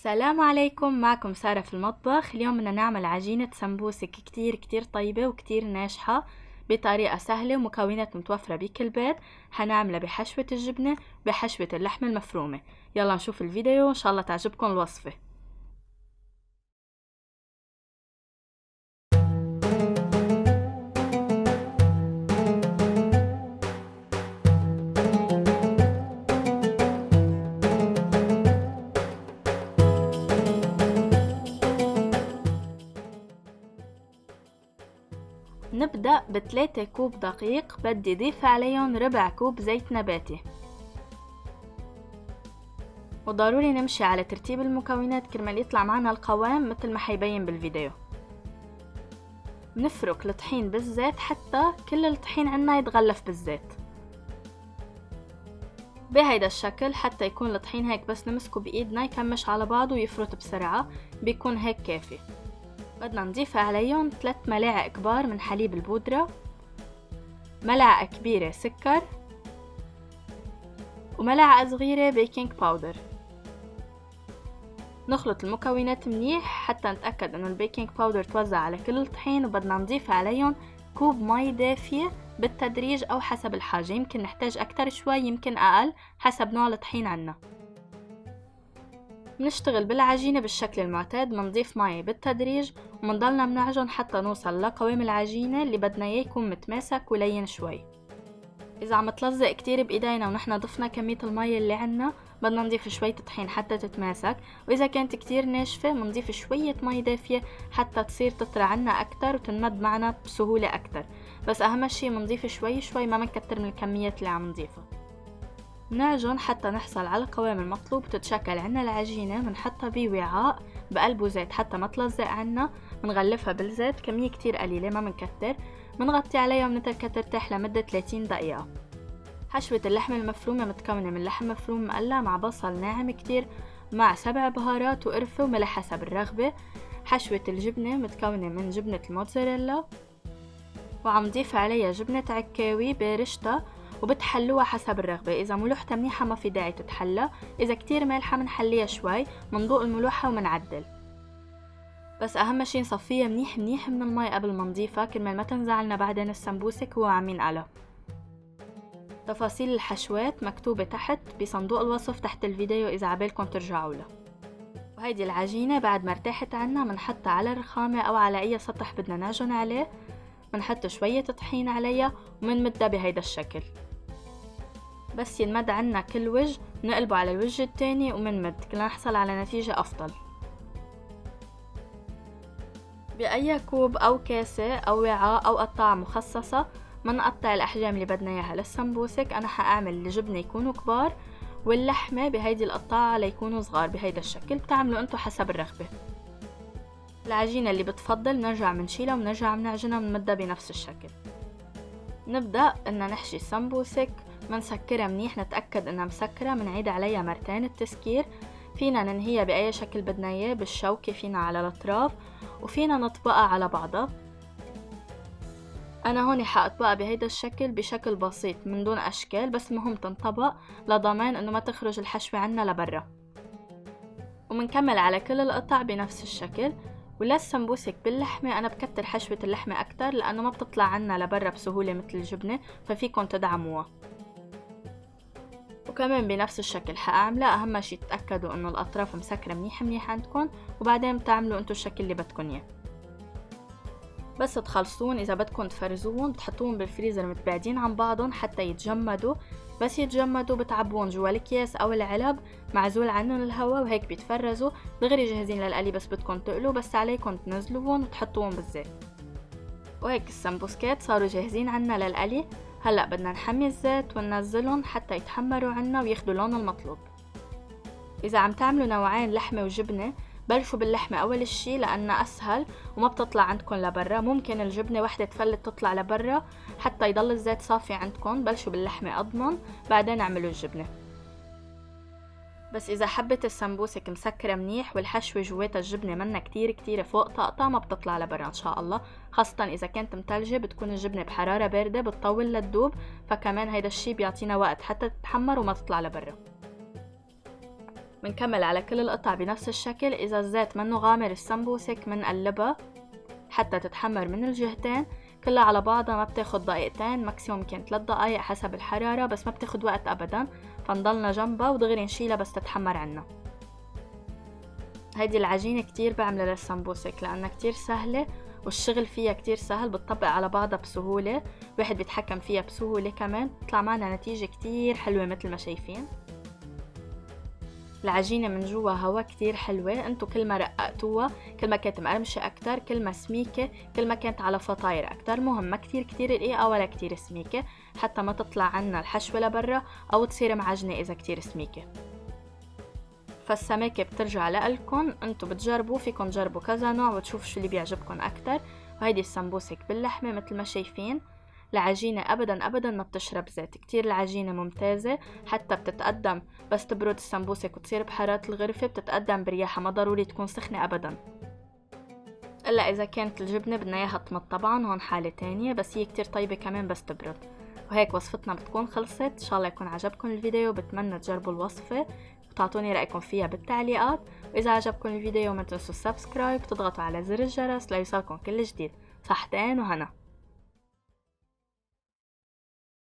السلام عليكم، معكم سارة في المطبخ. اليوم بدنا نعمل عجينة سمبوسك كتير طيبة وكتير ناجحة بطريقة سهلة ومكونات متوفرة بكل بيت. هنعملها بحشوة الجبنة بحشوة اللحمة المفرومة. يلا نشوف الفيديو، إن شاء الله تعجبكم الوصفة. نبدأ ب3 كوب دقيق، بدي ضيف عليهم ربع كوب زيت نباتي، وضروري نمشي على ترتيب المكونات كرمال يطلع معنا القوام مثل ما حيبين بالفيديو. بنفرك الطحين بالزيت حتى كل الطحين عنا يتغلف بالزيت بهيدا الشكل، حتى يكون الطحين هيك بس نمسكه بإيدنا يكمش على بعضه ويفرط بسرعة، بيكون هيك كافي. بدنا نضيف عليهم 3 ملاعق كبار من حليب البودرة، ملعقة كبيرة سكر، وملعقة صغيرة بيكنج باودر. نخلط المكونات منيح حتى نتأكد انه البيكنج باودر توزع على كل الطحين، وبدنا نضيف عليهم كوب مي دافية بالتدريج او حسب الحاجة، يمكن نحتاج اكتر شوي يمكن اقل حسب نوع الطحين عنا. بنشتغل بالعجينة بالشكل المعتاد، بنضيف مي بالتدريج ومنضلنا بنعجن حتى نوصل لقوام العجينة اللي بدنا اياه يكون متماسك ولين شوي. اذا عم تلزق كتير بايدينا ونحن ضفنا كمية المي اللي عنا، بدنا نضيف شوية طحين حتى تتماسك، واذا كانت كتير ناشفة بنضيف شوية مي دافية حتى تصير تطرى عنا اكتر وتنمد معنا بسهولة اكتر. بس اهم شي بنضيف شوي ما بنكتر من الكميات اللي عم نضيفها. نعجن حتى نحصل على القوام المطلوب، تتشكل عنا العجينة. بنحطها بوعاء بقلبه زيت حتى ما تلزق عنا، بنغلفها بالزيت كمية كتير قليلة ما بنكتر، بنغطي عليها وبنتركها ترتاح لمدة 30 دقيقة. حشوة اللحمة المفرومة متكونة من لحم مفروم مقلى مع بصل ناعم كتير مع 7 بهارات وقرفة وملح حسب الرغبة. حشوة الجبنة متكونة من جبنة الموتزاريلا، وعم ضيف عليها جبنة عكاوي برشتها، وبتحلوها حسب الرغبة. إذا ملوحتها منيحة ما في داعي تتحلى، إذا كتير مالحة منحليها شوي، منذوق الملوحة ومنعدل. بس أهم شي نصفيها منيح من المي قبل ما نضيفها كرمال ما تنزعلنا بعدين السمبوسك هو عم ينقلى. تفاصيل الحشوات مكتوبة تحت بصندوق الوصف تحت الفيديو إذا عبالكم ترجعوا له. وهيدي العجينة بعد ما ارتاحت عنا منحطها على الرخامة أو على أي سطح بدنا نعجن عليه، منحط شوية طحين عليها ومنمدها بهيدا الشكل. بس ينمد عنا كل وجه نقلبه على الوجه التاني ومنمد لنحصل على نتيجة أفضل. بأي كوب أو كاسة أو وعاء أو قطاعة مخصصة منقطع الأحجام اللي بدنا إياها للسمبوسك. أنا حأعمل الجبنة يكونوا كبار واللحمة بهيدي القطاعة ليكونوا صغار بهيدا الشكل، بتعملوا انتو حسب الرغبة. العجينة اللي بتفضل نرجع منشيلها ونرجع منعجنها ونمدها بنفس الشكل. نبدأ إن نحشي السمبوسك، منسكرها منيح نتأكد إنها مسكرة، منعيد عليها مرتين التسكير. فينا ننهيها بأي شكل بدنا إياه، بالشوكة فينا على الأطراف، وفينا نطبقها على بعضها. أنا هون حأطبقها بهيدا الشكل بشكل بسيط من دون أشكال، بس مهم تنطبق لضمان إنه ما تخرج الحشوة عنا لبرا. ومنكمل على كل القطع بنفس الشكل. وللسمبوسك باللحمة أنا بكتر حشوة اللحمة أكتر لأنه ما بتطلع عنا لبرا بسهولة مثل الجبنة، ففيكن تدعموها. وكمان بنفس الشكل حأعملها. أهم شي تتأكدوا إنه الأطراف مسكرة منيح عندكن، وبعدين بتعملوا انتو الشكل اللي بدكن إياه. بس تخلصون إذا بدكن تفرزوهم بتحطوهم بالفريزر متباعدين عن بعضهم حتى يتجمدوا. بس يتجمدوا بتعبون جوا الأكياس أو العلب معزول عنهم الهواء، وهيك بيتفرزوا دغري جاهزين للقلي. بس بدكن تقلوا بس عليكم تنزلوهم وتحطوهم بالزيت. وهيك السمبوسكات صاروا جاهزين عنا للقلي. هلأ بدنا نحمي الزيت وننزلهم حتى يتحمروا عنا وياخدوا اللون المطلوب. إذا عم تعملوا نوعين لحمة وجبنة، بلشوا باللحمة أول الشي لأنها أسهل وما بتطلع عندكم لبرا. ممكن الجبنة وحدة تفلت تطلع لبرا حتى يضل الزيت صافي عندكم. بلشوا باللحمة أضمن، بعدين اعملوا الجبنة. بس إذا حبت السمبوسك مسكرة منيح والحشوة جواتها الجبنة منا كتير فوق طاقتها، ما بتطلع لبرا إن شاء الله. خاصة إذا كانت متلجة بتكون الجبنة بحرارة باردة بتطول لتدوب، فكمان هيدا الشي بيعطينا وقت حتى تتحمر وما تطلع لبرا. منكمل على كل القطع بنفس الشكل. إذا الزيت منه غامر السمبوسك منقلبها حتى تتحمر من الجهتين كلها على بعضها. ما بتاخد دقيقتين، ماكسيموم يمكن 3 دقايق حسب الحرارة، بس ما بتاخد وقت أبدا. فنضلنا جنبها ودغري نشيلها بس تتحمر عنا. هيدي العجينة كتير بعملها للسمبوسك لأنها كتير سهلة والشغل فيها كتير سهل، بتطبق على بعضها بسهولة، واحد بيتحكم فيها بسهولة كمان، بتطلع معنا نتيجة كتير حلوة مثل ما شايفين. العجينة من جوا هوا كتير حلوة. انتو كل ما رققتوها كل ما كانت مقرمشة اكتر، كل ما سميكة كل ما كانت على فطاير اكتر. مهم ما كتير رقيقة ولا كتير سميكة حتى ما تطلع عنا الحشوة لبرا او تصير معجنة اذا كتير سميكة. فالسماكة بترجع لألكن، انتو بتجربوا، فيكن تجربوا كذا نوع وتشوفوا شو اللي بيعجبكن اكتر. وهيدي السمبوسك باللحمة مثل ما شايفين. العجينة أبدا ما بتشرب زيت، كتير العجينة ممتازة، حتى بتتقدم بس تبرد السمبوسك وتصير بحرارة الغرفة، بتتقدم برياحة، ما ضروري تكون سخنة أبدا. إلا إذا كانت الجبنة بدنا إياها تمط طبعا، هون حالة تانية، بس هي كتير طيبة كمان بس تبرد. وهيك وصفتنا بتكون خلصت. إن شاء الله يكون عجبكم الفيديو، بتمنى تجربوا الوصفة وتعطوني رأيكم فيها بالتعليقات. وإذا عجبكم الفيديو ما تنسوا السبسكرايب وتضغطوا على زر الجرس ليوصلكم كل جديد. صحتين وهنا.